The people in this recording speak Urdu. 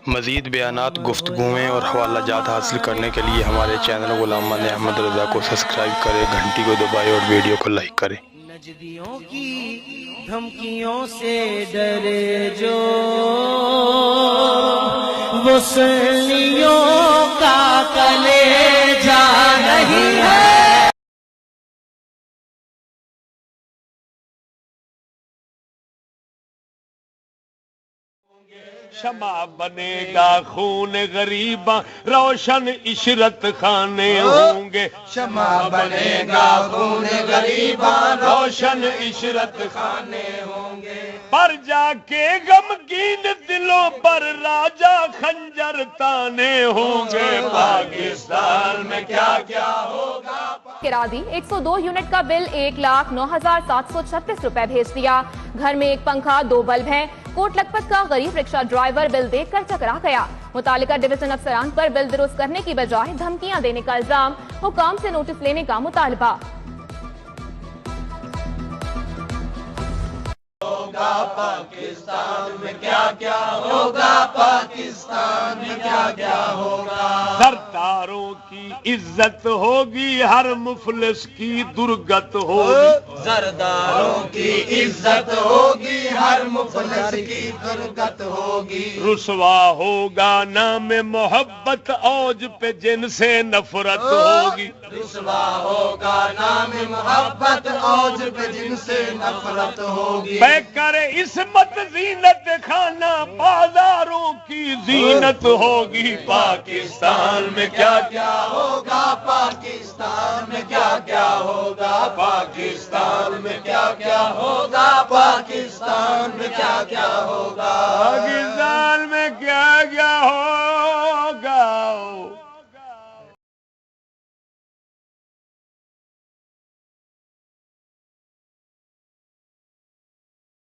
مزید بیانات، گفتگویں اور حوالہ جات حاصل کرنے کے لیے ہمارے چینل غلام مند احمد رضا کو سبسکرائب کریں، گھنٹی کو دبائیں اور ویڈیو کو لائک کریں۔ نجدیوں کی دھمکیوں سے ڈرے جو وہ سنیوں کا کلیجہ نہیں ہے۔ شمع بنے گا خون غریباں، روشن عشرت خانے ہوں گے۔ شمع بنے گا خون غریباں، روشن عشرت خانے ہوں گے۔ پر جا کے غمگین دلوں پر راجہ خنجر تانے ہوں گے۔ پاکستان میں کیا کیا ہوگا۔ کرادی 102 یونٹ کا بل 1,09,736 روپے بھیج دیا۔ گھر میں ایک پنکھا، 2 بلب ہیں۔ کوٹ لکھپت کا غریب رکشہ ڈرائیور بل دیکھ کر چکرا گیا۔ متعلقہ ڈویژن افسران پر بل درست کرنے کی بجائے دھمکیاں دینے کا الزام، حکام سے نوٹس لینے کا مطالبہ۔ ہوگا پاکستان میں کیا کیا ہوگا، پاکستان میں کیا کیا ہوگا۔ سرداروں کی عزت ہوگی، ہر مفلس کی درگت ہوگی۔ سرداروں کی عزت ہوگی، ہر مفلس کی درگت ہوگی۔ رسوا ہوگا نام محبت، اوج پہ جن سے نفرت ہوگی۔ رسوا ہوگا نام محبت، اوج پہ جن سے نفرت ہوگی۔ بے کر عصمت زینت خانہ، بازاروں کی زینت ہوگی۔ پاکستان میں کیا کیا ہوگا، پاکستان میں کیا کیا ہوگا، پاکستان میں کیا کیا ہوگا، پاکستان میں کیا کیا ہوگا۔ پاکستان میں کیا